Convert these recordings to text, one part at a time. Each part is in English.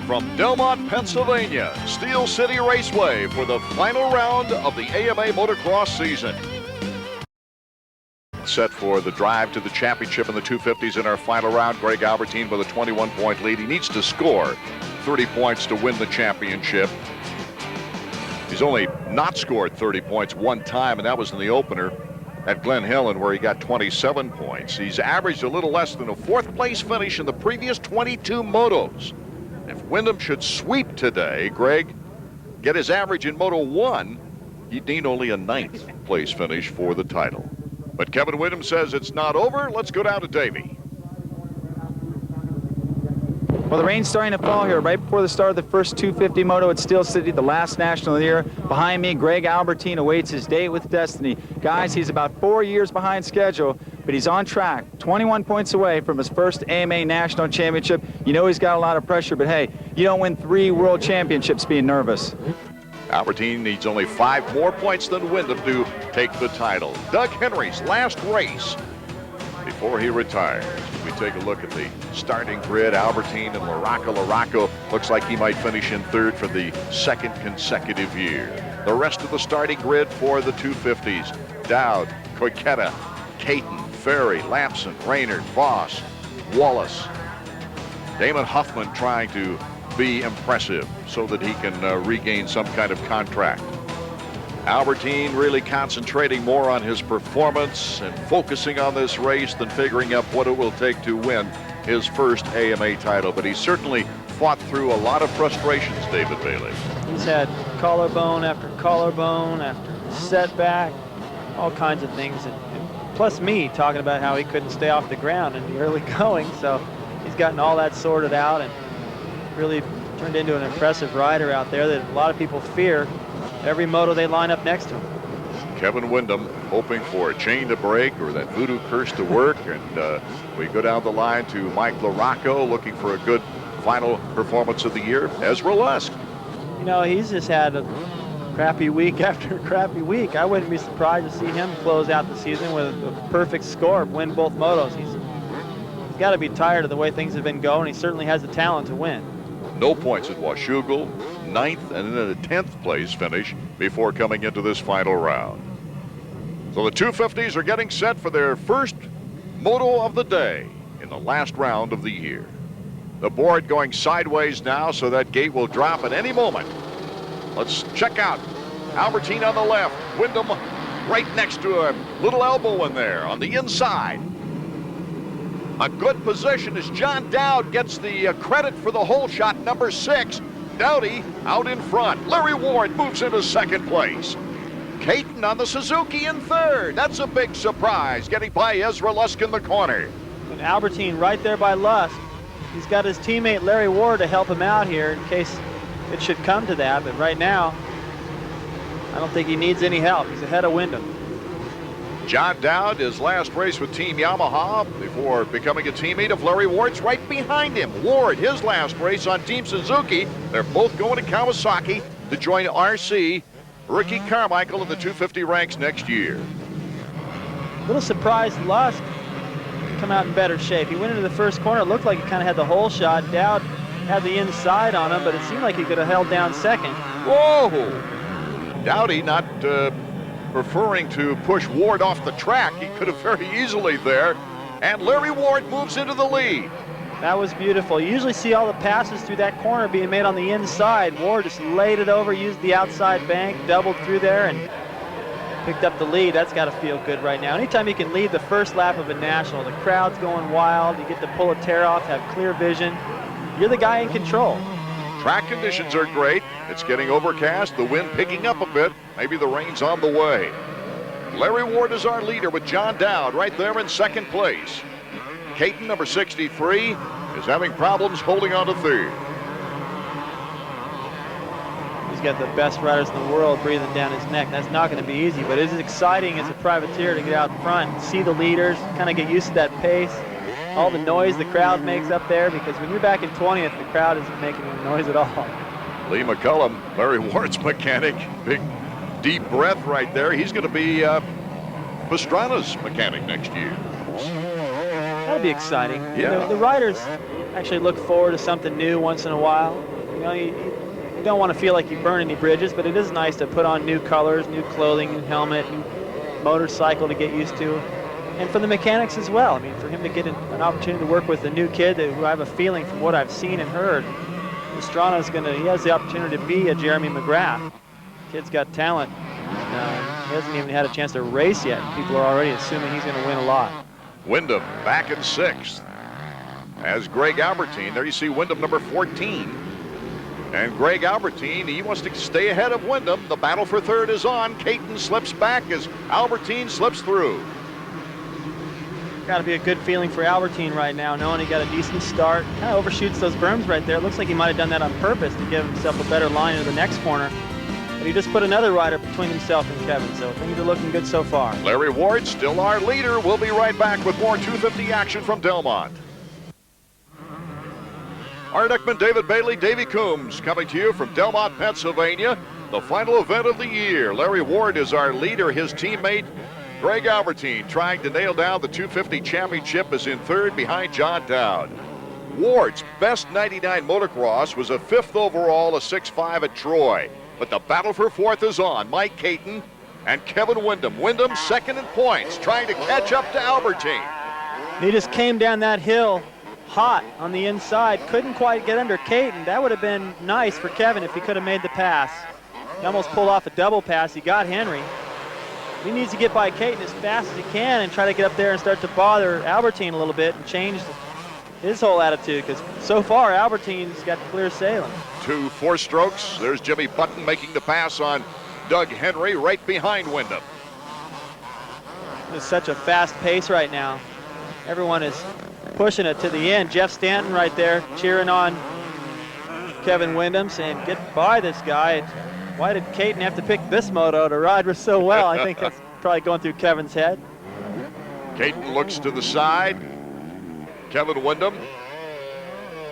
from Delmont, Pennsylvania, Steel City Raceway for the final round of the AMA Motocross season. Set for the drive to the championship in the 250s in our final round. Greg ALBERTIJN with a 21-point lead. He needs to score 30 points to win the championship. He's only not scored 30 points one time, and that was in the opener at Glen Helen, where he got 27 points. He's averaged a little less than a fourth-place finish in the previous 22 motos. If Windham should sweep today, Greg, get his average in Moto 1, he'd need only a 9th place finish for the title. But Kevin Windham says it's not over. Let's go down to Davey. Well, the rain's starting to fall here right before the start of the first 250 moto at Steel City, the last national of the year. Behind me, Greg ALBERTIJN awaits his date with destiny. Guys, he's about 4 years behind schedule, but he's on track, 21 points away from his first AMA National Championship. You know he's got a lot of pressure, but hey, you don't win 3 world championships being nervous. ALBERTIJN needs only 5 more points than Windham to take the title. Doug Henry's last race before he retires. We take a look at the starting grid. ALBERTIJN and LaRocco looks like he might finish in 3rd for the 2nd consecutive year. The rest of the starting grid for the 250s: Dowd, Coquetta, Caton, Ferry, Lampson, Raynard, Voss, Wallace. Damon Huffman trying to be impressive so that he can regain some kind of contract. ALBERTIJN really concentrating more on his performance and focusing on this race than figuring out what it will take to win his first AMA title. But he certainly fought through a lot of frustrations, David Bailey. He's had collarbone after setback, all kinds of things. And plus me talking about how he couldn't stay off the ground in the early going. So he's gotten all that sorted out and really turned into an impressive rider out there that a lot of people fear every moto they line up next to him. Kevin Windham hoping for a chain to break or that voodoo curse to work, and we go down the line to Mike LaRocco looking for a good final performance of the year. Ezra Lusk. You know, he's just had a crappy week after crappy week. I wouldn't be surprised to see him close out the season with a perfect score, win both motos. He's got to be tired of the way things have been going. He certainly has the talent to win. No points at Washougal, 9th and then a 10th place finish before coming into this final round. So the 250s are getting set for their first moto of the day in the last round of the year. The board going sideways now, so that gate will drop at any moment. Let's check out ALBERTIJN on the left, Windham right next to him, little elbow in there on the inside. A good position as John Dowd gets the credit for the hole shot, number 6. Dowdy out in front. Larry Ward moves into 2nd place. Caton on the Suzuki in 3rd. That's a big surprise, getting by Ezra Lusk in the corner. And ALBERTIJN right there by Lusk. He's got his teammate Larry Ward to help him out here in case it should come to that. But right now, I don't think he needs any help. He's ahead of Windham. John Dowd, his last race with Team Yamaha before becoming a teammate of Larry Ward's right behind him. Ward, his last race on Team Suzuki. They're both going to Kawasaki to join RC. Ricky Carmichael in the 250 ranks next year. A little surprised Lusk come out in better shape. He went into the first corner. It looked like he kind of had the hole shot. Dowd had the inside on him, but it seemed like he could have held down 2nd. Whoa! Dowdy not preferring to push Ward off the track. He could have very easily there. And Larry Ward moves into the lead. That was beautiful. You usually see all the passes through that corner being made on the inside. Ward just laid it over, used the outside bank, doubled through there, and picked up the lead. That's got to feel good right now. Anytime you can lead the first lap of a national, the crowd's going wild, you get to pull a tear off, have clear vision. You're the guy in control. Track conditions are great. It's getting overcast, the wind picking up a bit. Maybe the rain's on the way. Larry Ward is our leader with John Dowd right there in 2nd place. Caton, number 63, is having problems holding on to 3rd. He's got the best riders in the world breathing down his neck. That's not going to be easy, but it's exciting as a privateer to get out in front and see the leaders, kind of get used to that pace. All the noise the crowd makes up there, because when you're back in 20th, the crowd isn't making any noise at all. Lee McCullum, Larry Ward's mechanic, big deep breath right there. He's going to be Pastrana's mechanic next year. That'll be exciting. Yeah. The riders actually look forward to something new once in a while. You know, you don't want to feel like you burn any bridges, but it is nice to put on new colors, new clothing, new helmet, new motorcycle to get used to. And for the mechanics as well. I mean, for him to get an opportunity to work with a new kid who I have a feeling from what I've seen and heard, Pastrana's he has the opportunity to be a Jeremy McGrath. Kid's got talent. He hasn't even had a chance to race yet. People are already assuming he's going to win a lot. Wyndham back in 6th. As Greg Albertine, there you see Wyndham number 14. And Greg Albertine, he wants to stay ahead of Wyndham. The battle for 3rd is on. Caton slips back as Albertine slips through. Got to be a good feeling for Albertine right now, knowing he got a decent start. Kind of overshoots those berms right there. Looks like he might have done that on purpose to give himself a better line into the next corner. But he just put another rider between himself and Kevin, so things are looking good so far. Larry Ward still our leader. We'll be right back with more 250 action from Delmont. Art Ekman, David Bailey, Davey Coombs coming to you from Delmont, Pennsylvania. The final event of the year. Larry Ward is our leader. His teammate Greg Albertine trying to nail down the 250 championship is in 3rd behind John Dowd. Ward's best 99 motocross was a 5th overall, a 6.5 at Troy. But the battle for 4th is on. Mike Caton and Kevin Wyndham. Wyndham 2nd in points, trying to catch up to Albertine. He just came down that hill hot on the inside. Couldn't quite get under Caton. That would have been nice for Kevin if he could have made the pass. He almost pulled off a double pass. He got Henry. He needs to get by Caton as fast as he can and try to get up there and start to bother Albertine a little bit and change his whole attitude, because so far Albertine's got clear sailing. 2 4-strokes. There's Jimmy Button making the pass on Doug Henry right behind Wyndham. It's such a fast pace right now. Everyone is pushing it to the end. Jeff Stanton right there cheering on Kevin Wyndham, saying, get by this guy. Why did Caton have to pick this moto to ride so well? I think that's probably going through Kevin's head. Caton looks to the side. Kevin Wyndham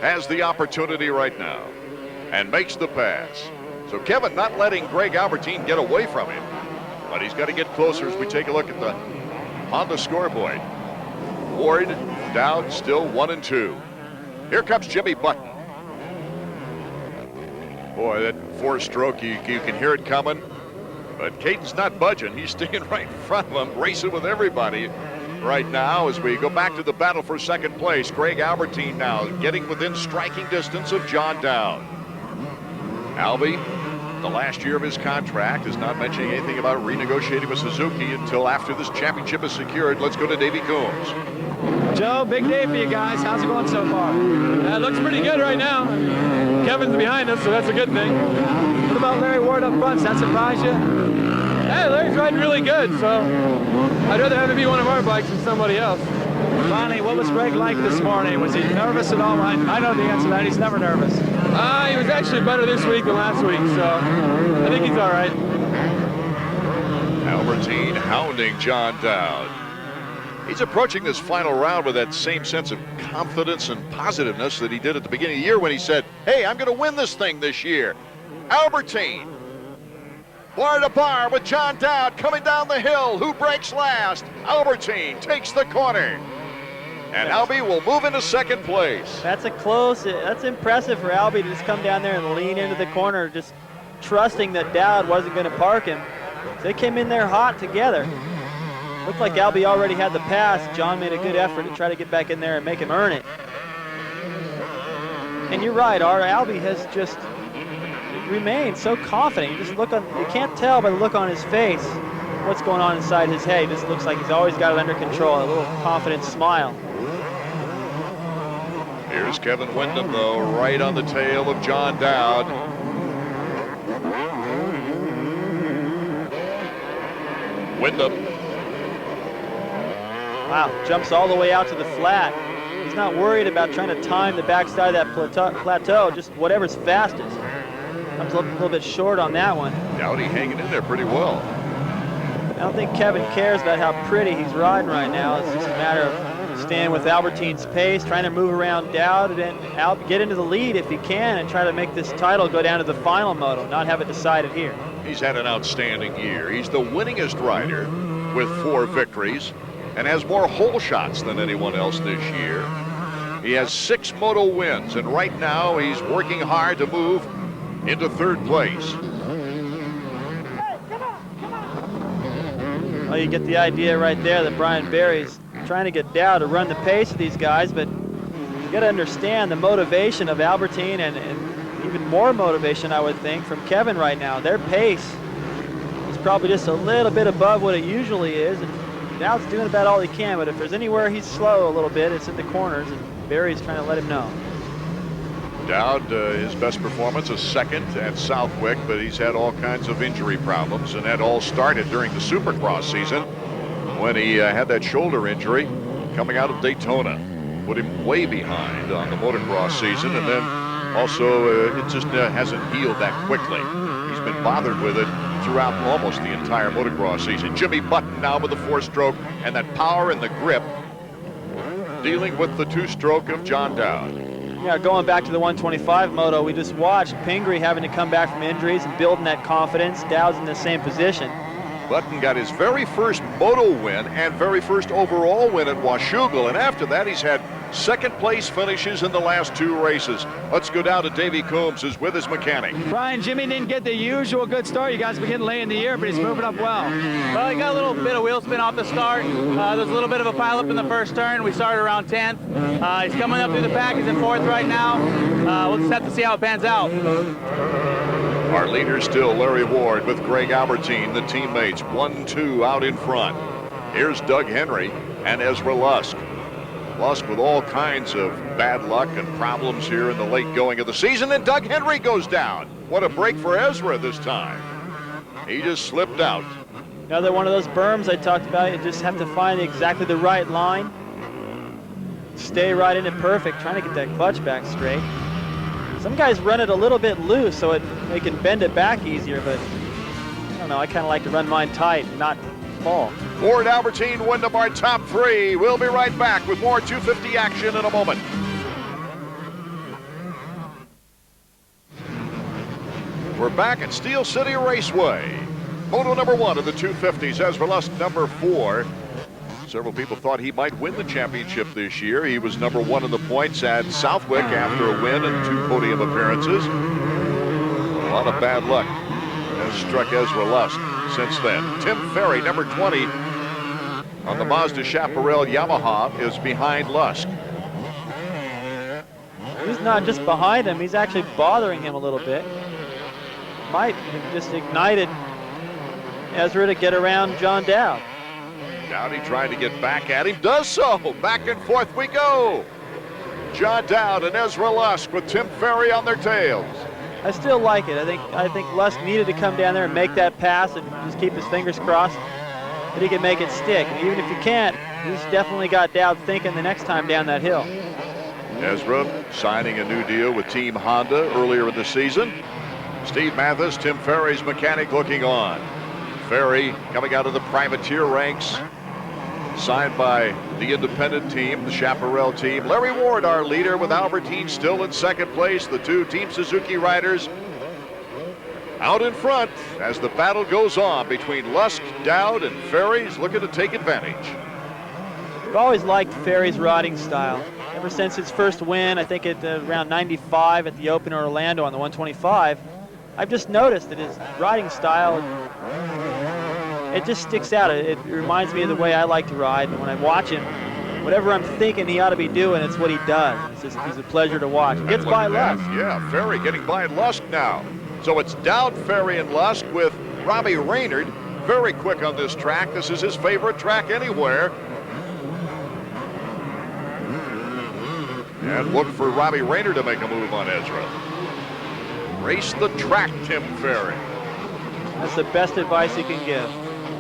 has the opportunity right now and makes the pass. So Kevin not letting Greg Albertine get away from him, but he's got to get closer as we take a look at the Honda scoreboard. Ward, Dowd still 1 and 2. Here comes Jimmy Button. Boy, that 4-stroke, you can hear it coming. But Caton's not budging. He's staying right in front of him, racing with everybody right now as we go back to the battle for 2nd place. Greg Albertine now getting within striking distance of John Dowd. Albie, the last year of his contract, is not mentioning anything about renegotiating with Suzuki until after this championship is secured. Let's go to Davey Coombs. Joe, big day for you guys. How's it going so far? It looks pretty good right now. Kevin's behind us, so that's a good thing. What about Larry Ward up front? Does that surprise you? Hey, Larry's riding really good, so I'd rather have it be one of our bikes than somebody else. Ronnie, what was Greg like this morning? Was he nervous at all? I know the answer to that. He's never nervous. He was actually better this week than last week, so I think he's all right. Albertine hounding John Dowd. He's approaching this final round with that same sense of confidence and positiveness that he did at the beginning of the year when he said, hey, I'm going to win this thing this year. Albertine, bar to bar with John Dowd coming down the hill. Who breaks last? Albertine takes the corner. And Albie will move into 2nd place. That's that's impressive for Albie to just come down there and lean into the corner, just trusting that Dowd wasn't going to park him. They came in there hot together. Looked like Albie already had the pass. John made a good effort to try to get back in there and make him earn it. And you're right, Albie has just remained so confident. You can't tell by the look on his face what's going on inside his head. He just looks like he's always got it under control, a little confident smile. Here's Kevin Wyndham, though, right on the tail of John Dowd. Wyndham. Wow, jumps all the way out to the flat. He's not worried about trying to time the backside of that plateau, just whatever's fastest. Comes a little bit short on that one. Dowdy hanging in there pretty well. I don't think Kevin cares about how pretty he's riding right now. It's just a matter of staying with Albertine's pace, trying to move around Dowd and get into the lead if he can and try to make this title go down to the final moto, not have it decided here. He's had an outstanding year. He's the winningest rider with 4 victories and has more hole shots than anyone else this year. He has 6 moto wins, and right now he's working hard to move into 3rd place. Well, you get the idea right there that Brian Barry's trying to get Dow to run the pace of these guys, but you got to understand the motivation of Albertine and even more motivation, I would think, from Kevin right now. Their pace is probably just a little bit above what it usually is, and Dowd's doing about all he can, but if there's anywhere he's slow a little bit, it's in the corners, and Barry's trying to let him know. Dowd, his best performance is 2nd at Southwick, but he's had all kinds of injury problems, and that all started during the Supercross season when he had that shoulder injury coming out of Daytona. Put him way behind on the motocross season, and then also it just hasn't healed that quickly. He's been bothered with it throughout almost the entire motocross season. Jimmy Button now with the 4-stroke and that power and the grip, dealing with the 2-stroke of John Dowd. Yeah, going back to the 125 moto, we just watched Pingree having to come back from injuries and building that confidence. Dowd's in the same position. Button got his very first moto win and very first overall win at Washougal, and after that he's had 2nd place finishes in the last 2 races. Let's go down to Davey Coombs, who's with his mechanic. Brian, Jimmy didn't get the usual good start. You guys begin late in the year, but he's moving up well. Well, he got a little bit of wheel spin off the start. There's a little bit of a pileup in the first turn. We started around 10th. He's coming up through the pack. He's in 4th right now. We'll just have to see how it pans out. Our leader still Larry Ward with Greg Albertine, the teammates 1-2 out in front. Here's Doug Henry and Ezra Lusk. Lusk with all kinds of bad luck and problems here in the late going of the season, and Doug Henry goes down. What a break for Ezra this time. He just slipped out. Another one of those berms I talked about. You just have to find exactly the right line. Stay right in it perfect, trying to get that clutch back straight. Some guys run it a little bit loose so they can bend it back easier, but I don't know, I kind of like to run mine tight and not fall. Ward, Albertine, Wyndham, our top 3. We'll be right back with more 250 action in a moment. We're back at Steel City Raceway. Moto number 1 of the 250s, Ezra Lusk number 4. Several people thought he might win the championship this year. He was number 1 in the points at Southwick after a win and 2 podium appearances. A lot of bad luck has struck Ezra Lusk since then. Tim Ferry, number 20, on the Mazda Chaparral Yamaha, is behind Lusk. He's not just behind him, he's actually bothering him a little bit. Might have just ignited Ezra to get around John Dowd. Dowdy trying to get back at him, does so. Back and forth we go. John Dowd and Ezra Lusk with Tim Ferry on their tails. I still like it. I think Lusk needed to come down there and make that pass and just keep his fingers crossed that he can make it stick. And even if you can't, he's definitely got Dowd thinking the next time down that hill. Ezra signing a new deal with Team Honda earlier in the season. Steve Mathis, Tim Ferry's mechanic, looking on. Ferry coming out of the privateer ranks, signed by the independent team, the Chaparral team. Larry Ward, our leader, with Albertine still in 2nd place. The 2 Team Suzuki riders out in front as the battle goes on between Lusk, Dowd, and Ferry's looking to take advantage. I've always liked Ferry's riding style. Ever since his first win, I think at around 95 at the Open in Orlando on the 125, I've just noticed that his riding style, it just sticks out. It reminds me of the way I like to ride. And when I watch him, whatever I'm thinking he ought to be doing, it's what he does. He's a pleasure to watch. He gets by Lusk. Yeah, Ferry getting by Lusk now. So it's Dowd, Ferry, and Lusk with Robbie Raynard. Very quick on this track. This is his favorite track anywhere. And look for Robbie Raynard to make a move on Ezra. Race the track, Tim Ferry. That's the best advice he can give.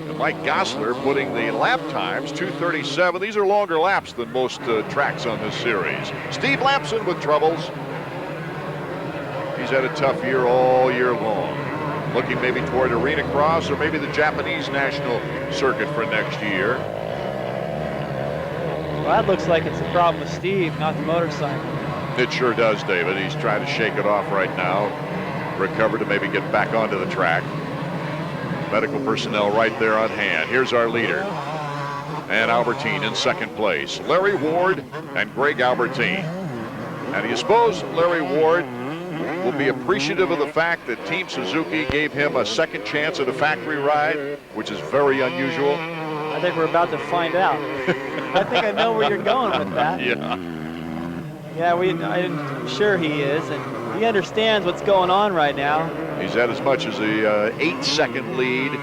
And Mike Gosler putting the lap times, 2:37. These are longer laps than most tracks on this series. Steve Lampson with troubles. He's had a tough year all year long. Looking maybe toward Arena Cross or maybe the Japanese National Circuit for next year. Well, that looks like it's a problem with Steve, not the motorcycle. It sure does, David. He's trying to shake it off right now. Recover to maybe get back onto the track. Medical personnel right there on hand. Here's our leader. and Albertine in second place. Larry Ward and Greg Albertine. And do you suppose Larry Ward will be appreciative of the fact that Team Suzuki gave him a second chance at a factory ride, which is very unusual? I think we're about to find out. I think I know where you're going with that. Yeah. Yeah, I'm sure he is, and he understands what's going on right now. He's at as much as a 8-second lead.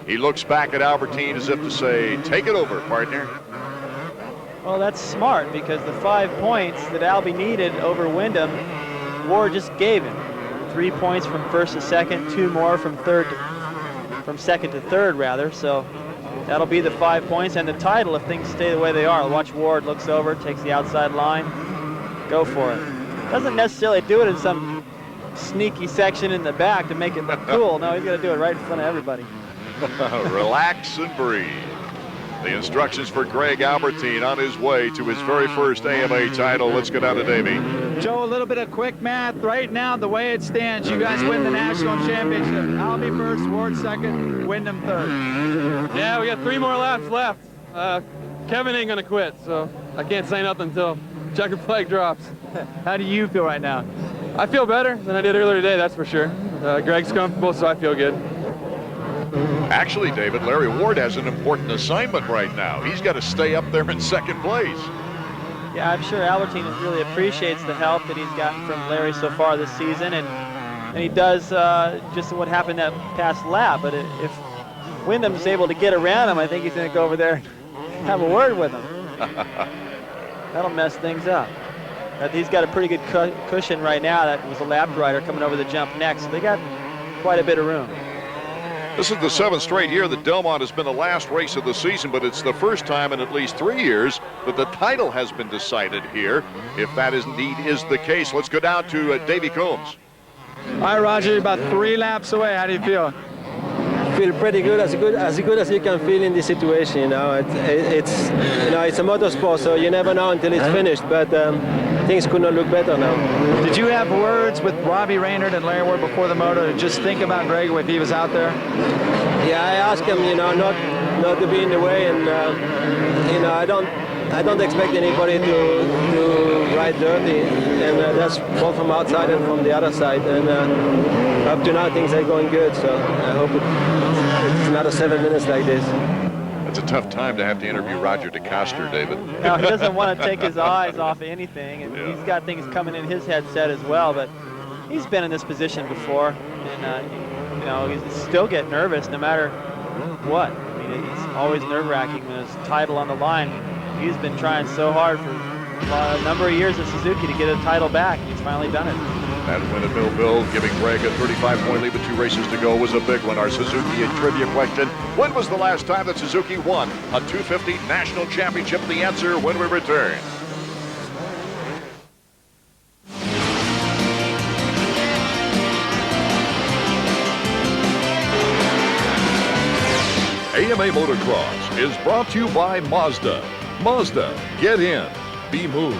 He looks back at Albertine as if to say, take it over, partner. Well, that's smart, because the 5 points that Albie needed over Wyndham, Ward just gave him. 3 points from first to second, 2 more from second to third, rather. So that'll be the 5 points and the title if things stay the way they are. Watch Ward looks over, takes the outside line, go for it. Doesn't necessarily do it in some sneaky section in the back to make it look cool. No, he's got to do it right in front of everybody. Relax and breathe. The instructions for Greg Albertine on his way to his very first AMA title. Let's go down to Davey. Joe, a little bit of quick math. Right now, the way it stands, you guys win the national championship. Albie first, Ward second, Wyndham third. Yeah, we got 3 more laps left. Kevin ain't gonna quit, so I can't say nothing until checkered flag drops. How do you feel right now? I feel better than I did earlier today, that's for sure. Greg's comfortable, so I feel good. Actually, David, Larry Ward has an important assignment right now. He's got to stay up there in second place. Yeah, I'm sure Albertine really appreciates the help that he's gotten from Larry so far this season, and he does just what happened that past lap. But if Wyndham's able to get around him, I think he's going to go over there and have a word with him. That'll mess things up. But he's got a pretty good cushion right now. That was a lap rider coming over the jump next. So they got quite a bit of room. This is the 7th straight year that Delmont has been the last race of the season, but it's the first time in at least 3 years that the title has been decided here. If that indeed is the case, let's go down to Davey Combs. All right, Roger, you're about 3 laps away. How do you feel? Feel pretty good, as good as you can feel in this situation. You know, it's a motorsport, so you never know until it's finished. But things could not look better now. Did you have words with Robbie Raynard and Larry Ward before the moto to just think about Greg if he was out there? Yeah, I asked him, not to be in the way, and I don't expect anybody to ride dirty, and that's both from outside and from the other side. And up to now, things are going good, so I hope it's another 7 minutes like this. It's a tough time to have to interview Roger DeCoster, David. No, he doesn't want to take his eyes off anything, and he's got things coming in his headset as well. But he's been in this position before, and he's still get nervous no matter what. I mean, it's always nerve-wracking when there's a title on the line. He's been trying so hard for a number of years at Suzuki to get a title back, and he's finally done it. That win at Millville, giving Greg a 35-point lead with 2 races to go, was a big one. Our Suzuki trivia question: when was the last time that Suzuki won a 250 national championship? The answer when we return. AMA Motocross is brought to you by Mazda. Mazda, get in, be moved.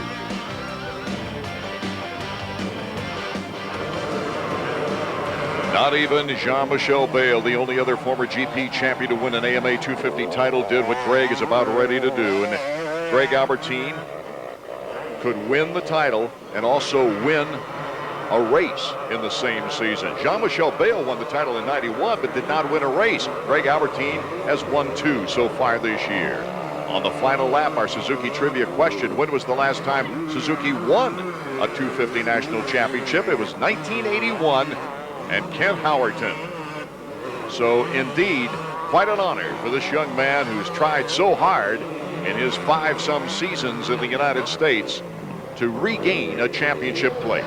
Not even Jean-Michel Bayle, the only other former GP champion to win an AMA 250 title, did what Greg is about ready to do. And Greg Albertine could win the title and also win a race in the same season. Jean-Michel Bayle won the title in '91 but did not win a race. Greg Albertine has won 2 so far this year. On the final lap, our Suzuki trivia question: when was the last time Suzuki won a 250 national championship? It was 1981. And Kent Howerton. So indeed, quite an honor for this young man who's tried so hard in his 5-some seasons in the United States to regain a championship plate.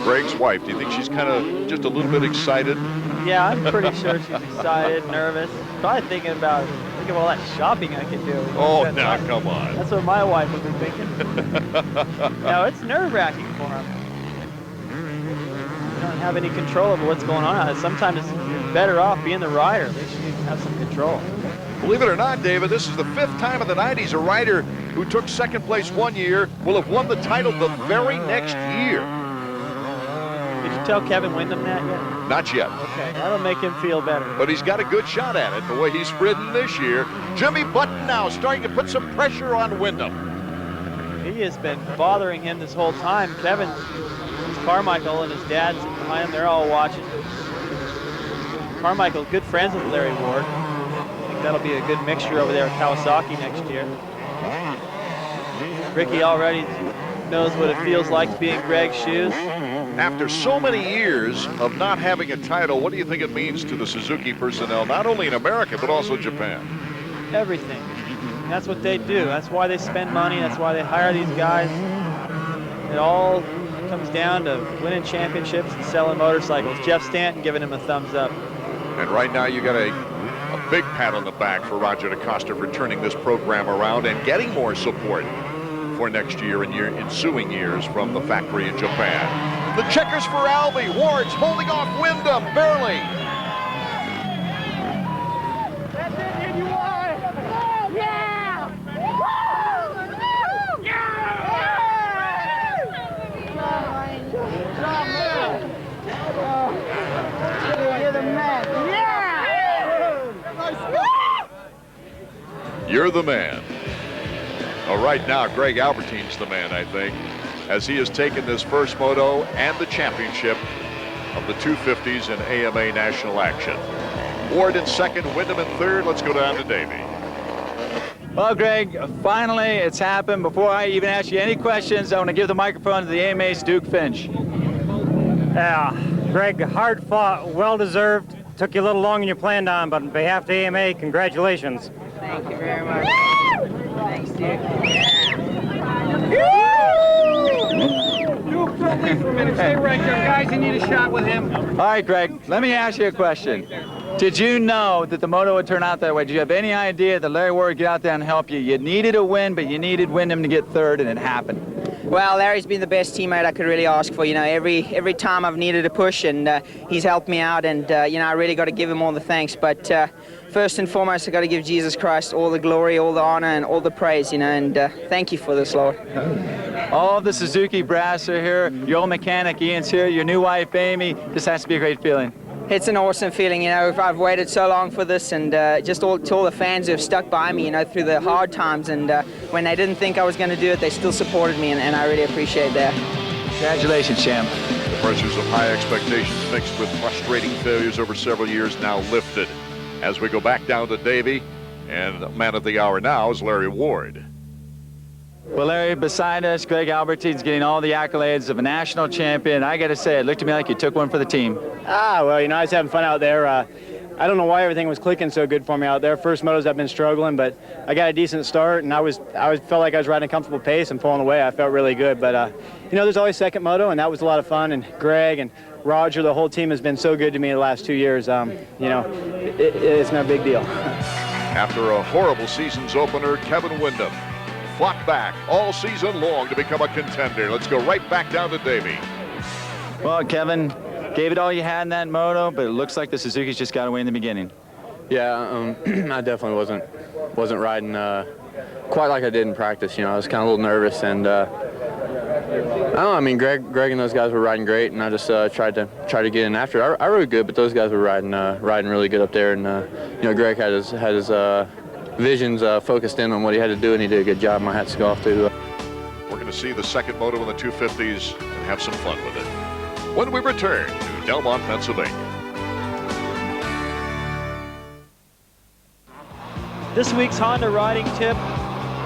Greg's wife, do you think she's kind of just a little bit excited? Yeah, I'm pretty sure she's excited, nervous, probably think of all that shopping I could do. Oh, now come on. That's what my wife would be thinking. No, it's nerve-wracking for him. You don't have any control over what's going on. Sometimes you're better off being the rider. At least you have some control. Believe it or not, David, this is the 5th time in the 90s a rider who took second place one year will have won the title the very next year. Did you tell Kevin Windham that yet? Not yet. Okay, that'll make him feel better. But he's got a good shot at it, the way he's ridden this year. Jimmy Button now starting to put some pressure on Windham. He has been bothering him this whole time. Kevin, Carmichael and his dad sitting behind him, they're all watching. Carmichael, good friends with Larry Ward. I think that'll be a good mixture over there at Kawasaki next year. Ricky already knows what it feels like to be in Greg's shoes. After so many years of not having a title, what do you think it means to the Suzuki personnel, not only in America, but also Japan? Everything. That's what they do. That's why they spend money. That's why they hire these guys. It all comes down to winning championships and selling motorcycles. Jeff Stanton giving him a thumbs up. And right now you got a big pat on the back for Roger DeCosta for turning this program around and getting more support for next year and ensuing years from the factory in Japan. The checkers for Albie. Ward's holding off Windham, barely. That's it, here you are. Oh, yeah! You're the man. You're the man. Well, right now, Greg Albertine's the man, I think, as he has taken this first moto and the championship of the 250s in AMA National Action. Ward in second, Windham in third. Let's go down to Davey. Well, Greg, finally it's happened. Before I even ask you any questions, I want to give the microphone to the AMA's Duke Finch. Yeah, Greg, hard fought, well deserved. Took you a little longer than you planned on, but on behalf of the AMA, congratulations. Thank you very much. Thanks, Duke. Duke, don't leave for a minute. Stay right there. Guys, you need a shot with him. All right, Greg, let me ask you a question. Did you know that the moto would turn out that way? Did you have any idea that Larry Ward would get out there and help you? You needed a win, but you needed Windham to get third, and it happened. Well, Larry's been the best teammate I could really ask for. You know, every time I've needed a push, and he's helped me out, and you know, I really got to give him all the thanks. But first and foremost, I got to give Jesus Christ all the glory, all the honor, and all the praise. You know, and thank you for this, Lord. All of the Suzuki brass are here. Your old mechanic Ian's here. Your new wife Amy. This has to be a great feeling. It's an awesome feeling, you know. I've waited so long for this, and just to all the fans who have stuck by me, you know, through the hard times, and when they didn't think I was going to do it, they still supported me, and I really appreciate that. Congratulations, champ. The pressures of high expectations mixed with frustrating failures over several years now lifted. As we go back down to Davey, and man of the hour now is Larry Ward. Well, Larry, beside us, Greg Albertine's getting all the accolades of a national champion. I got to say, it looked to me like you took one for the team. Well, you know, I was having fun out there. I don't know why everything was clicking so good for me out there. First motos I've been struggling, but I got a decent start, and I felt like I was riding a comfortable pace and pulling away. I felt really good, but you know, there's always second moto, and that was a lot of fun. And Greg and Roger, the whole team has been so good to me the last 2 years. You know, it's no big deal. After a horrible season's opener, Kevin Windham fought back all season long to become a contender. Let's go right back down to Davey. Well, Kevin, gave it all you had in that moto, but it looks like the Suzuki's just got away in the beginning. Yeah, I definitely wasn't riding quite like I did in practice. You know, I was kind of a little nervous, and I don't know. I mean, Greg and those guys were riding great, and I just tried to get in after it. I rode good, but those guys were riding really good up there, and you know, Greg had his visions focused in on what he had to do, and he did a good job. My hat's off to. We're going to see the second moto in the 250s and have some fun with it when we return to Delmont, Pennsylvania. This week's Honda riding tip,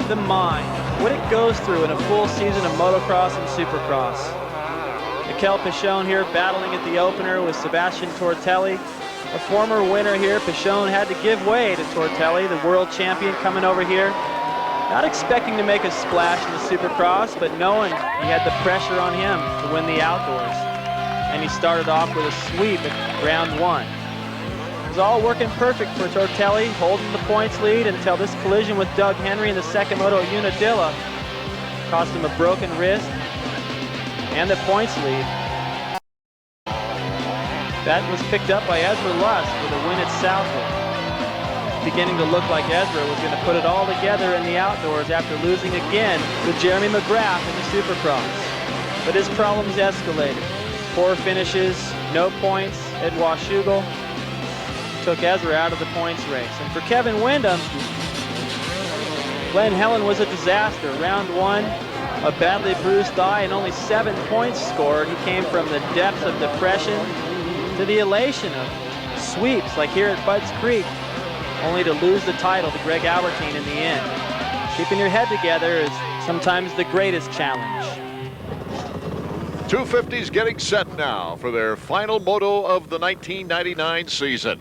the mind. What it goes through in a full season of motocross and supercross. Mikel Pichon here battling at the opener with Sebastian Tortelli. A former winner here, Pichon had to give way to Tortelli, the world champion coming over here. Not expecting to make a splash in the Supercross, but knowing he had the pressure on him to win the outdoors. And he started off with a sweep at round one. It was all working perfect for Tortelli, holding the points lead until this collision with Doug Henry in the second moto at Unadilla cost him a broken wrist and the points lead. That was picked up by Ezra Lusk with a win at Southwood. Beginning to look like Ezra was going to put it all together in the outdoors after losing again with Jeremy McGrath in the Supercross. But his problems escalated. Poor finishes, no points at Washougal. Took Ezra out of the points race. And for Kevin Windham, Glen Helen was a disaster. Round 1, a badly bruised thigh and only 7 points scored. He came from the depths of depression to the elation of sweeps like here at Budds Creek, only to lose the title to Greg Albertijn in the end. Keeping your head together is sometimes the greatest challenge. 250s getting set now for their final moto of the 1999 season.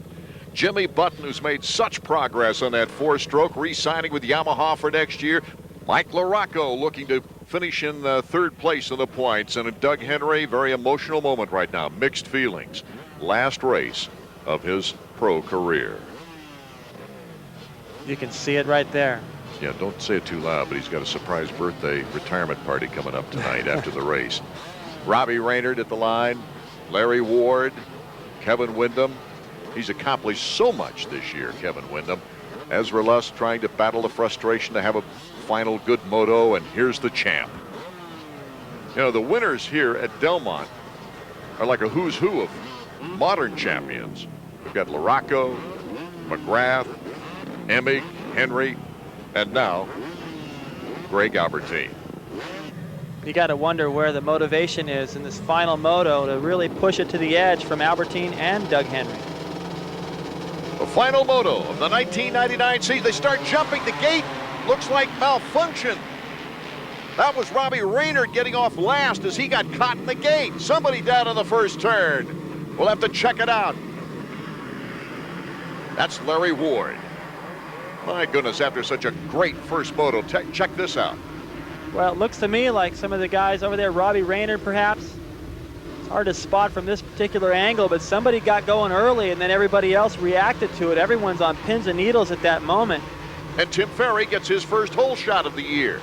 Jimmy Button, who's made such progress on that 4-stroke, re-signing with Yamaha for next year. Mike LaRocco looking to finish in third place in the points. And Doug Henry, very emotional moment right now. Mixed feelings. Last race of his pro career. You can see it right there. Yeah, don't say it too loud, but he's got a surprise birthday retirement party coming up tonight after the race. Robbie Raynard at the line, Larry Ward, Kevin Windham. He's accomplished so much this year, Kevin Windham. Ezra Lusk trying to battle the frustration to have a final good moto, and here's the champ. You know, the winners here at Delmont are like a who's who of modern champions. We've got LaRocco, McGrath, Emig, Henry, and now Greg Albertijn. You got to wonder where the motivation is in this final moto to really push it to the edge from Albertijn and Doug Henry. The final moto of the 1999 season. They start jumping. The gate looks like malfunction. That was Robbie Raynard getting off last as he got caught in the gate. Somebody down in the first turn. We'll have to check it out. That's Larry Ward. My goodness, after such a great first moto, check this out. Well, it looks to me like some of the guys over there, Robbie Raynard perhaps. It's hard to spot from this particular angle, but somebody got going early and then everybody else reacted to it. Everyone's on pins and needles at that moment. And Tim Ferry gets his first hole shot of the year.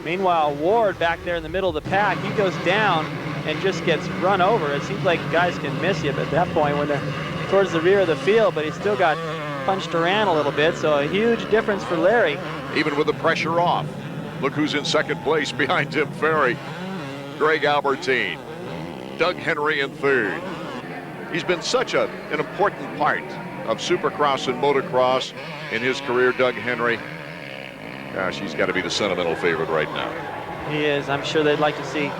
Meanwhile, Ward back there in the middle of the pack, he goes down and just gets run over. It seems like guys can miss you at that point when they're towards the rear of the field, but he still got punched around a little bit, so a huge difference for Larry. Even with the pressure off. Look who's in second place behind Tim Ferry. Greg Albertijn. Doug Henry in third. He's been such an important part of Supercross and motocross in his career, Doug Henry. Gosh, he's got to be the sentimental favorite right now. He is. I'm sure they'd like to see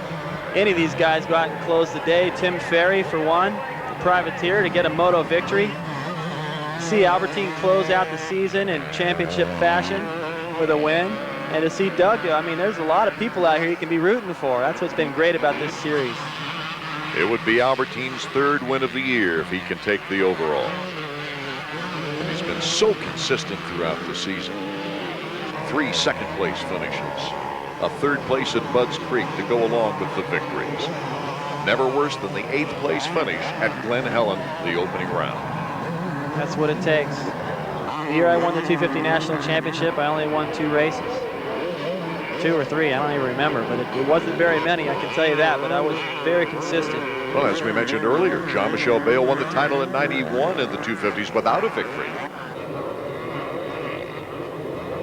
any of these guys go out and close the day. Tim Ferry, for one, the privateer, to get a moto victory. See Albertijn close out the season in championship fashion with a win. And to see Doug go, I mean, there's a lot of people out here you can be rooting for. That's what's been great about this series. It would be Albertine's third win of the year if he can take the overall. And he's been so consistent throughout the season. 3 second-place finishes. A third place at Budds Creek to go along with the victories. Never worse than the 8th-place finish at Glen Helen, the opening round. That's what it takes. The year I won the 250 National Championship, I only won 2 races. 2 or 3, I don't even remember, but it wasn't very many, I can tell you that, but I was very consistent. Well, as we mentioned earlier, Jean-Michel Bale won the title in '91 in the 250s without a victory.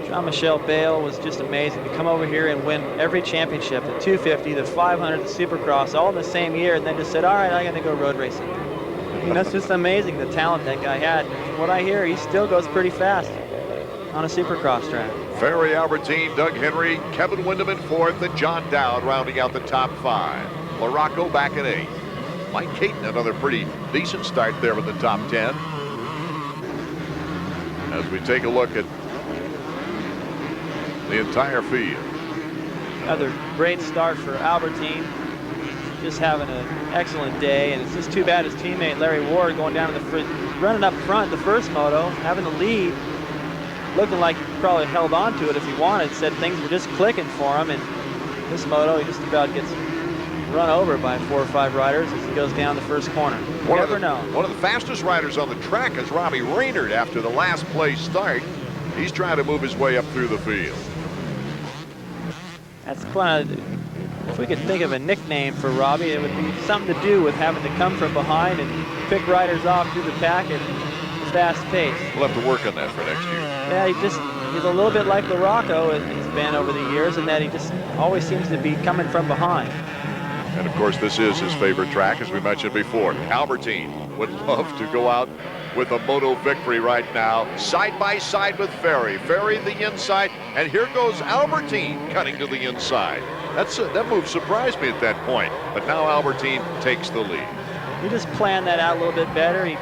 Jean-Michel Bale was just amazing to come over here and win every championship, the 250, the 500, the Supercross, all in the same year, and then just said, all right, I'm going to go road racing. I mean, that's just amazing, the talent that guy had. From what I hear, he still goes pretty fast on a Supercross track. Ferry, Albertijn, Doug Henry, Kevin Windham in 4th, and John Dowd rounding out the top 5. LaRocco back in 8th. Mike Caton, another pretty decent start there with the top 10. As we take a look at the entire field. Another great start for Albertijn. Just having an excellent day, and it's just too bad his teammate Larry Ward going down to the front, running up front the first moto, having the lead, looking like he probably held on to it if he wanted. Said things were just clicking for him, and this moto he just about gets run over by 4 or 5 riders as he goes down the first corner. You never know. One of the fastest riders on the track is Robbie Raynard after the last place start. He's trying to move his way up through the field. That's kind of, if we could think of a nickname for Robbie, it would be something to do with having to come from behind and pick riders off through the pack at a fast pace. We'll have to work on that for next year. Yeah, he's a little bit like LaRocco has been over the years, in that he just always seems to be coming from behind. And of course, this is his favorite track, as we mentioned before. Albertine would love to go out with a moto victory right now, side by side with Ferry. Ferry the inside, and here goes Albertine cutting to the inside. That move surprised me at that point, but now Albertine takes the lead. He just planned that out a little bit better. He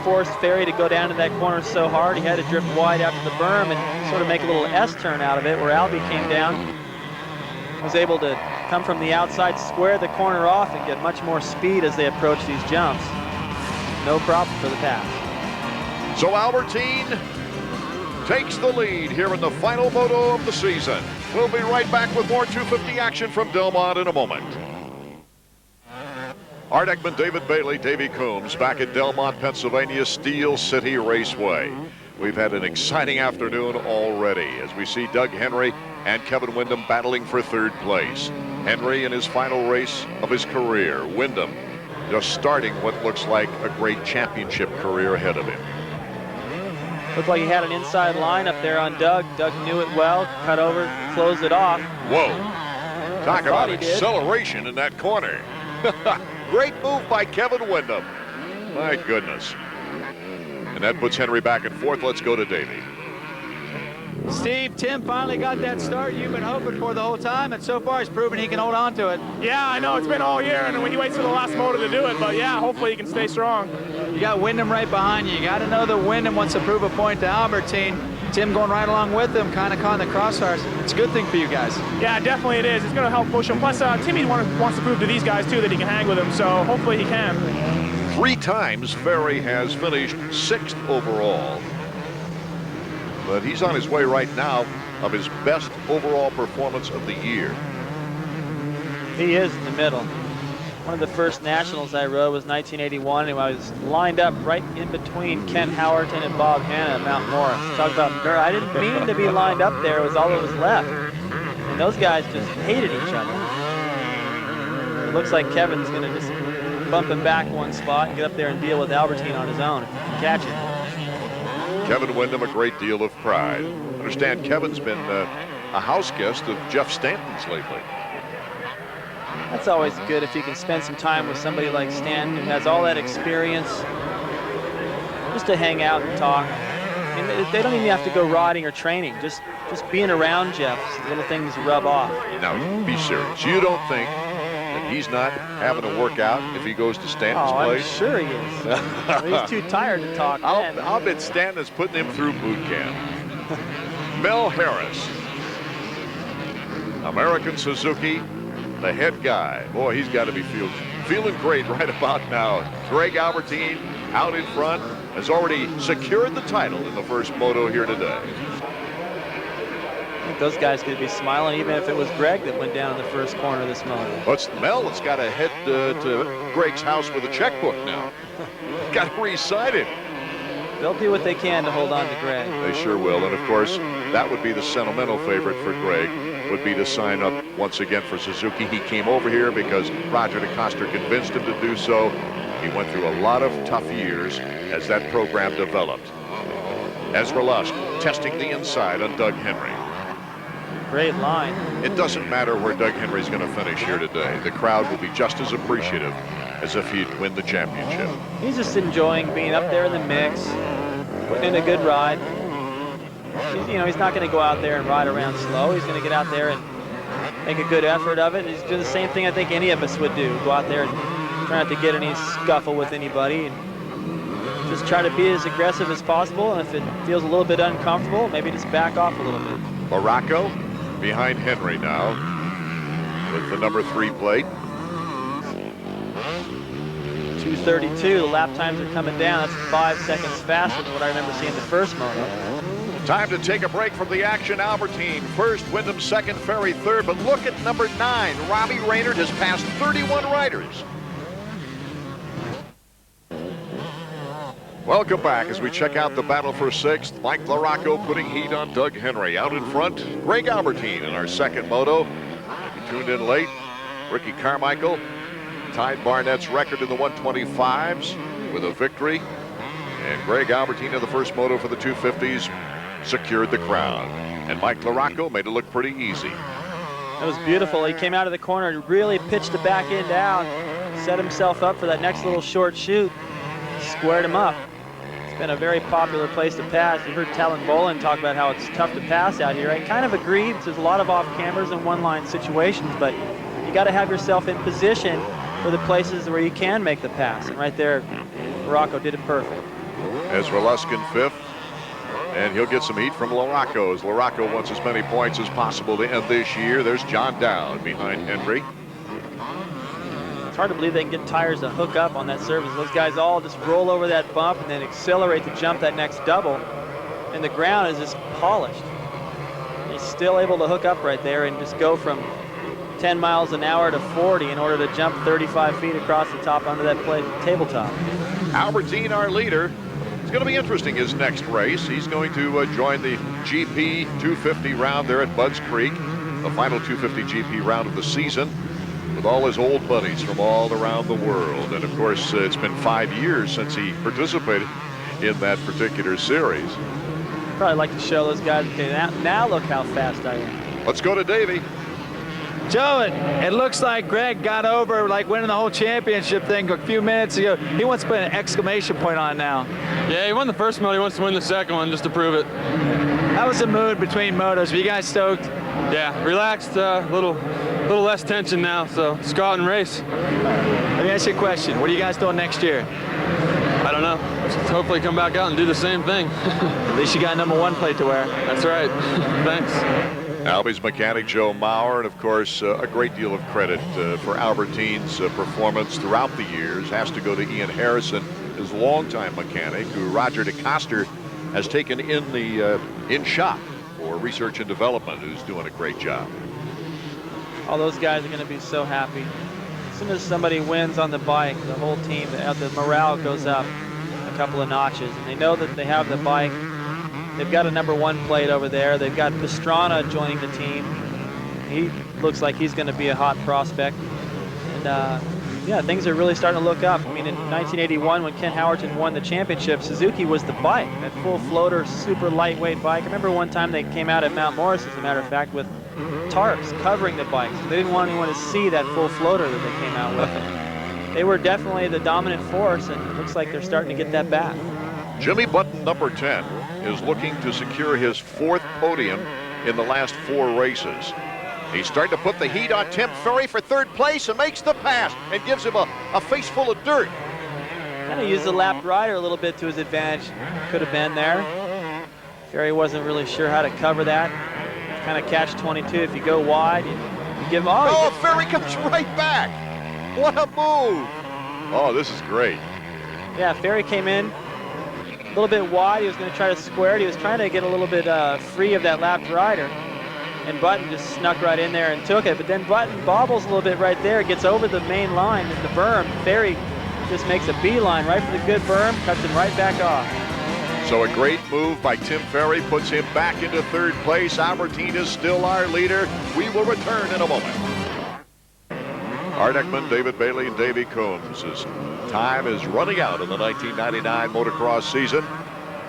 forced Ferry to go down to that corner so hard he had to drift wide out to the berm and sort of make a little S-turn out of it, where Albie came down, was able to come from the outside, square the corner off, and get much more speed as they approach these jumps. No problem for the pass. So Albertine takes the lead here in the final moto of the season. We'll be right back with more 250 action from Delmont in a moment. Art Ekman, David Bailey, Davey Coombs back at Delmont, Pennsylvania, Steel City Raceway. We've had an exciting afternoon already as we see Doug Henry and Kevin Windham battling for third place. Henry in his final race of his career. Windham just starting what looks like a great championship career ahead of him. Looked like he had an inside line up there on Doug. Doug knew it well, cut over, closed it off. Whoa. Talk about acceleration in that corner. Great move by Kevin Windham. My goodness. And that puts Henry back and forth. Let's go to Davey. Steve, Tim finally got that start you've been hoping for the whole time, and so far he's proven he can hold on to it. Yeah, I know it's been all year, and when he waits for the last motor to do it, but yeah, hopefully he can stay strong. You got Windham right behind you. You got to know that Windham wants to prove a point to Albertine. Tim going right along with him, kind of caught in the crosshairs. It's a good thing for you guys. Yeah, definitely it is. It's going to help push him. Plus, Timmy wants to prove to these guys, too, that he can hang with him, so hopefully he can. 3 times Ferry has finished 6th overall. But he's on his way right now of his best overall performance of the year. He is in the middle. One of the first nationals I rode was 1981, and I was lined up right in between Kent Howerton and Bob Hanna at Mount Morris. Talk about nerve. I didn't mean to be lined up there. It was all that was left. And those guys just hated each other. It looks like Kevin's going to just bump him back one spot and get up there and deal with Albertine on his own. Catch it. Kevin Windham, a great deal of pride. Understand Kevin's been a house guest of Jeff Stanton's lately. That's always good if you can spend some time with somebody like Stanton who has all that experience, just to hang out and talk. And they don't even have to go riding or training. Just being around Jeff, little things rub off. Now, be serious. You don't think that he's not having a workout if he goes to Stanton's place? I'm sure he is. He's too tired to talk. I'll bet Stanton is putting him through boot camp. Mel Harris, American Suzuki, the head guy. Boy, he's got to be feeling great right about now. Greg Albertine out in front has already secured the title in the first moto here today. I think those guys could be smiling even if it was Greg that went down in the first corner of this moto. Well, Mel has got to head to Greg's house with a checkbook now. Got to re-sign it. They'll do what they can to hold on to Greg. They sure will. And of course, that would be the sentimental favorite for Greg, would be to sign up once again for Suzuki. He came over here because Roger DeCoster convinced him to do so. He went through a lot of tough years as that program developed. Ezra Lusk testing the inside on Doug Henry. Great line. It doesn't matter where Doug Henry's going to finish here today. The crowd will be just as appreciative as if he'd win the championship. He's just enjoying being up there in the mix, putting in a good ride. He's not going to go out there and ride around slow. He's going to get out there and make a good effort of it. He's doing the same thing I think any of us would do. Go out there and try not to get any scuffle with anybody. And just try to be as aggressive as possible. And if it feels a little bit uncomfortable, maybe just back off a little bit. Baracco behind Henry now with the number 3 plate. 2:32. The lap times are coming down. That's 5 seconds faster than what I remember seeing the first moto. Time to take a break from the action. Albertine first, Windham second, Ferry third. But look at number 9. Robbie Raynard has passed 31 riders. Welcome back as we check out the battle for 6th. Mike Larocco putting heat on Doug Henry. Out in front, Greg Albertine in our second moto. If you tuned in late, Ricky Carmichael tied Barnett's record in the 125s with a victory. And Greg Albertine in the first moto for the 250s secured the crown. And Mike Larocco made it look pretty easy. It was beautiful. He came out of the corner and really pitched the back end out, set himself up for that next little short shoot, squared him up. It's been a very popular place to pass. You heard Talon Bolin talk about how it's tough to pass out here. I kind of agree. There's a lot of off-cameras and one-line situations, but you got to have yourself in position for the places where you can make the pass. And right there, Morocco did it perfect. Ezra Luskin fifth, and he'll get some heat from LaRocco as LaRocco wants as many points as possible to end this year. There's John Dowd behind Henry. It's hard to believe they can get tires to hook up on that surface. Those guys all just roll over that bump and then accelerate to jump that next double. And the ground is just polished. He's still able to hook up right there and just go from 10 miles an hour to 40 in order to jump 35 feet across the top onto that tabletop. Albertine, our leader. It's going to be interesting his next race. He's going to join the GP 250 round there at Budds Creek, the final 250 GP round of the season, with all his old buddies from all around the world. And of course, it's been 5 years since he participated in that particular series. Probably like to show those guys, okay, now look how fast I am. Let's go to Davey. Joe, it looks like Greg got over like winning the whole championship thing a few minutes ago. He wants to put an exclamation point on now. Yeah, he won the first moto. He wants to win the second one just to prove it. How was the mood between motos? Were you guys stoked? Yeah, relaxed, little less tension now, so let's go out and race. Let me ask you a question. What are you guys doing next year? I don't know. Let's hopefully come back out and do the same thing. At least you got #1 plate to wear. That's right. Thanks. Albie's mechanic Joe Maurer, and of course a great deal of credit for Albertine's performance throughout the years has to go to Ian Harrison, his longtime mechanic, who Roger DeCoster has taken in the in shop for research and development, who's doing a great job. All those guys are going to be so happy. As soon as somebody wins on the bike, the whole team, the morale goes up a couple of notches, and they know that they have the bike. They've got a #1 plate over there. They've got Pastrana joining the team. He looks like he's going to be a hot prospect. And yeah, things are really starting to look up. I mean, in 1981, when Ken Howerton won the championship, Suzuki was the bike, that full floater, super lightweight bike. I remember one time they came out at Mount Morris, as a matter of fact, with tarps covering the bikes. They didn't want anyone to see that full floater that they came out with. They were definitely the dominant force, and it looks like they're starting to get that back. Jimmy Button, #10, is looking to secure his 4th podium in the last 4 races. He's starting to put the heat on Tim Ferry for 3rd place and makes the pass and gives him a face full of dirt. Kind of used the lapped rider a little bit to his advantage. Could have been there. Ferry wasn't really sure how to cover that. Kind of catch-22. If you go wide, you give him. Oh, Ferry comes right back. What a move. Oh, this is great. Yeah, Ferry came in a little bit wide. He was going to try to square it. He was trying to get a little bit free of that lapped rider. And Button just snuck right in there and took it. But then Button bobbles a little bit right there, gets over the main line in the berm. Ferry just makes a beeline right for the good berm, cuts him right back off. So a great move by Tim Ferry puts him back into 3rd place. Albertine is still our leader. We will return in a moment. Art Ekman, David Bailey, and Davey Combs. His time is running out in the 1999 motocross season.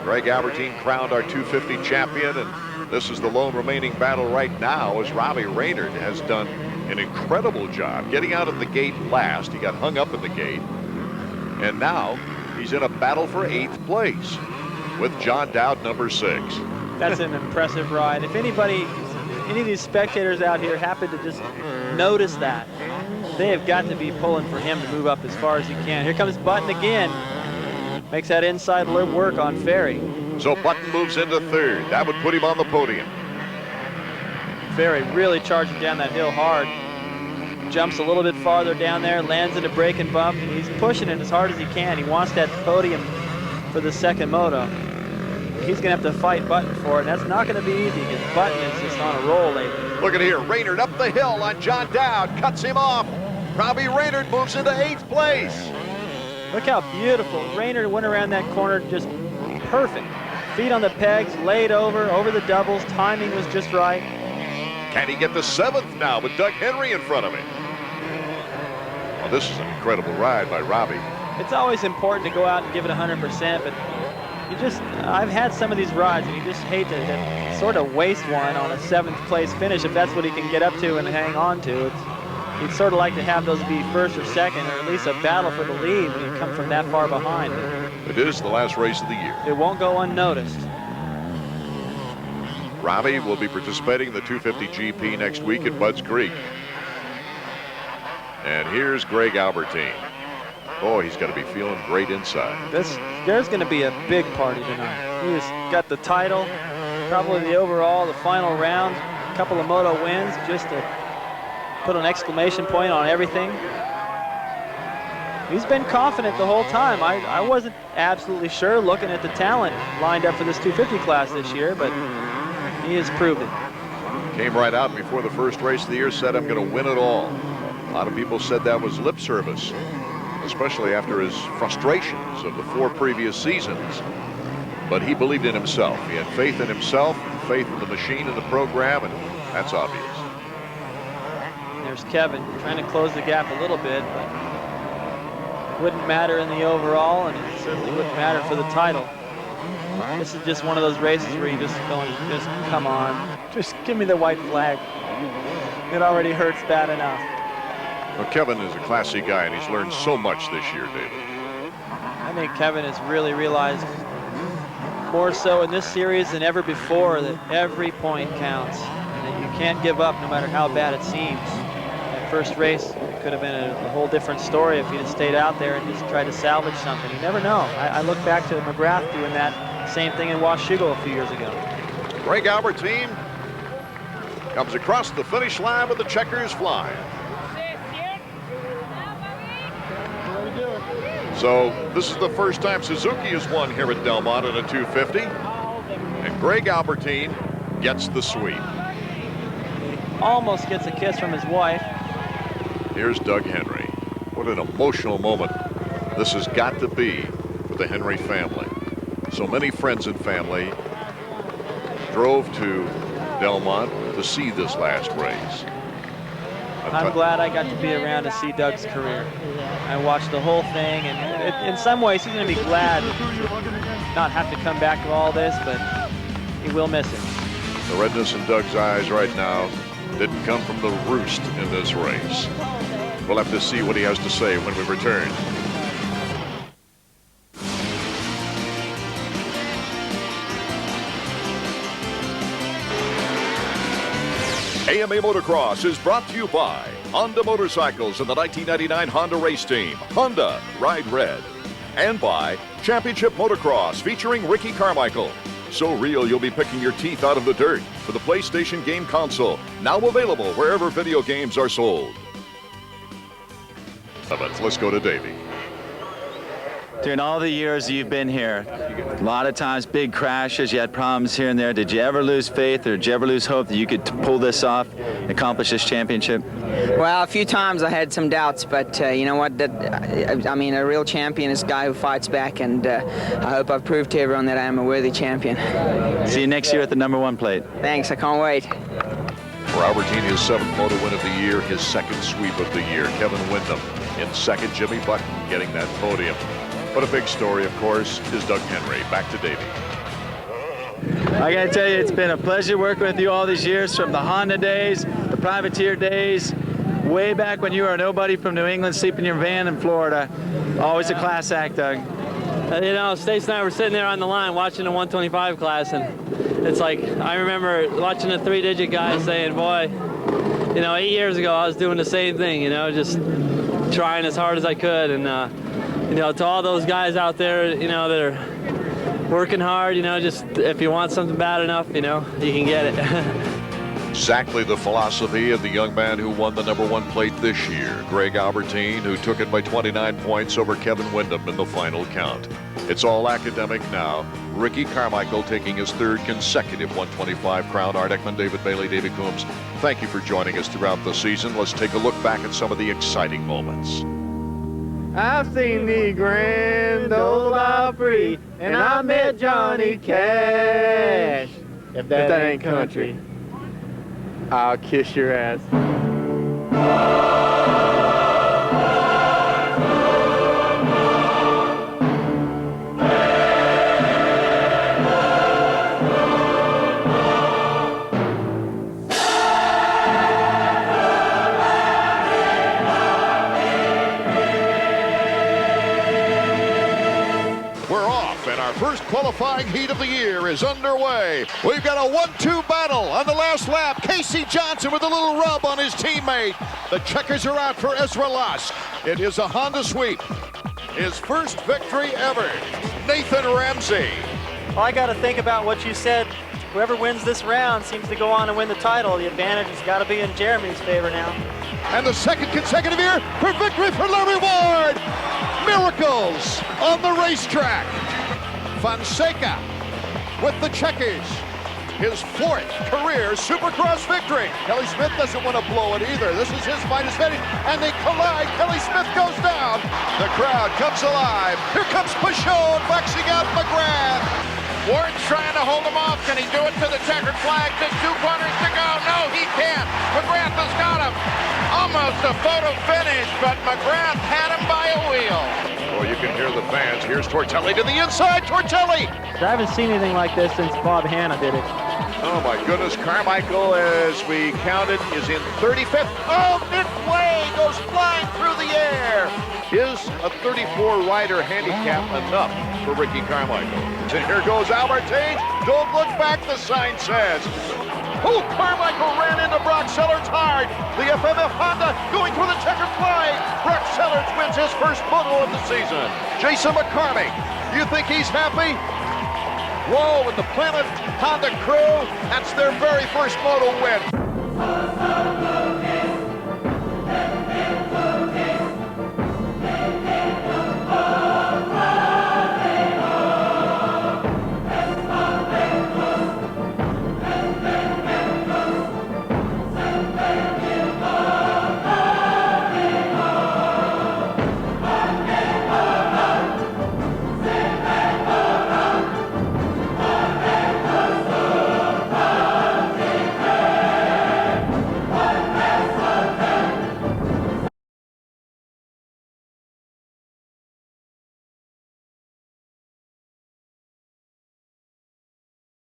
Greg Albertine crowned our 250 champion, and this is the lone remaining battle right now as Robbie Raynard has done an incredible job getting out of the gate last. He got hung up in the gate, and now he's in a battle for 8th place with John Dowd, #6. That's an impressive ride. If any of these spectators out here happen to just notice that, they have got to be pulling for him to move up as far as he can. Here comes Button again. Makes that inside work on Ferry. So Button moves into 3rd. That would put him on the podium. Ferry really charging down that hill hard. Jumps a little bit farther down there, lands in a braking bump, and he's pushing it as hard as he can. He wants that podium for the 2nd moto. He's going to have to fight Button for it. That's not going to be easy because Button is just on a roll lately. Look at here, Raynard up the hill on John Dowd, cuts him off. Robbie Raynard moves into 8th place. Look how beautiful. Raynard went around that corner just perfect. Feet on the pegs, laid over the doubles. Timing was just right. Can he get the 7th now with Doug Henry in front of him? Well, this is an incredible ride by Robbie. It's always important to go out and give it 100%, but I've had some of these rides, and you just hate to sort of waste one on a 7th place finish if that's what he can get up to and hang on to. You'd sort of like to have those be first or second, or at least a battle for the lead when you come from that far behind. It is the last race of the year. It won't go unnoticed. Robbie will be participating in the 250 GP next week at Budds Creek. And here's Greg Albertine. Oh, he's got to be feeling great inside. There's going to be a big party tonight. He's got the title, probably the overall, the final round, a couple of moto wins, just to put an exclamation point on everything. He's been confident the whole time. I wasn't absolutely sure looking at the talent lined up for this 250 class this year, but he has proved it. Came right out before the first race of the year, said, I'm going to win it all. A lot of people said that was lip service, especially after his frustrations of the 4 previous seasons. But he believed in himself. He had faith in himself, faith in the machine and the program, and that's obvious. There's Kevin trying to close the gap a little bit, but wouldn't matter in the overall, and it certainly wouldn't matter for the title. This is just one of those races where you just come on, just give me the white flag. It already hurts bad enough. Well, Kevin is a classy guy, and he's learned so much this year, David. I think Kevin has really realized more so in this series than ever before that every point counts, and that you can't give up no matter how bad it seems. That first race, it could have been a whole different story if he'd have stayed out there and just tried to salvage something. You never know. I look back to McGrath doing that same thing in Washougal a few years ago. Greg Albertine comes across the finish line with the checkers flying. So this is the first time Suzuki has won here at Delmont in a 250. And Greg Albertine gets the sweep. He almost gets a kiss from his wife. Here's Doug Henry. What an emotional moment this has got to be for the Henry family. So many friends and family drove to Delmont to see this last race. I'm glad I got to be around to see Doug's career. I watched the whole thing, and in some ways he's going to be glad to not have to come back to all this, but he will miss it. The redness in Doug's eyes right now didn't come from the roost in this race. We'll have to see what he has to say when we return. AMA Motocross is brought to you by Honda Motorcycles and the 1999 Honda Race Team. Honda, ride red. And by Championship Motocross featuring Ricky Carmichael. So real you'll be picking your teeth out of the dirt for the PlayStation game console. Now available wherever video games are sold. Let's go to Davey. During all the years you've been here, a lot of times big crashes, you had problems here and there. Did you ever lose faith, or did you ever lose hope that you could pull this off, accomplish this championship? Well, a few times I had some doubts, but you know what? I mean, a real champion is a guy who fights back, and I hope I've proved to everyone that I am a worthy champion. See you next year at the #1 plate. Thanks, I can't wait. For Albertine, his 7th moto win of the year, his 2nd sweep of the year. Kevin Windham in 2nd, Jimmy Button getting that podium. But a big story, of course, is Doug Henry. Back to Davey. I gotta tell you, it's been a pleasure working with you all these years, from the Honda days, the privateer days, way back when you were a nobody from New England sleeping in your van in Florida. Always a class act, Doug. You know, Stace and I were sitting there on the line watching the 125 class, and it's like, I remember watching a 3-digit guy saying, boy, you know, 8 years ago I was doing the same thing, you know, just trying as hard as I could. And you know, to all those guys out there, you know, that are working hard, you know, just if you want something bad enough, you know, you can get it. Exactly the philosophy of the young man who won the #1 plate this year, Greg Albertine, who took it by 29 points over Kevin Windham in the final count. It's all academic now. Ricky Carmichael taking his 3rd consecutive 125 crown. Art Ekman, David Bailey, David Coombs, thank you for joining us throughout the season. Let's take a look back at some of the exciting moments. I've seen the Grand Ole Opry, and I met Johnny Cash. If that ain't country, I'll kiss your ass. first qualifying heat of the year is underway. We've got a 1-2 battle on the last lap. Casey Johnson with a little rub on his teammate. The checkers are out for Ezra Lusk. It is a Honda sweep. His first victory ever. Nathan Ramsey. Well, I got to think about what you said. Whoever wins this round seems to go on and win the title. The advantage has got to be in Jeremy's favor now. And the second consecutive year for victory for Larry Ward. Miracles on the racetrack. Fonseca with the checkers. His fourth career Supercross victory. Kelly Smith doesn't want to blow it either. This is his finest finish, and they collide. Kelly Smith goes down. The crowd comes alive. Here comes Pashone boxing out McGrath. Ward's trying to hold him off. Can he do it to the checkered flag? Just 2 corners to go. No, he can't. McGrath has got him. Almost a photo finish, but McGrath had him by a wheel. Oh, you can hear the fans. Here's Tortelli to the inside. Tortelli! I haven't seen anything like this since Bob Hanna did it. Oh, my goodness. Carmichael, as we counted, is in 35th. Oh, Nick Way goes flying through the air. Is a 34 rider handicap enough for Ricky Carmichael? And here goes ALBERTIJN. Don't look back, the sign says. Oh, Carmichael ran into Brock Sellers hard. The FMF Honda going through the checkered flag. Brock Sellers wins his first moto of the season. Jason McCormick, you think he's happy? Whoa, with the Planet Honda crew, that's their very first moto win.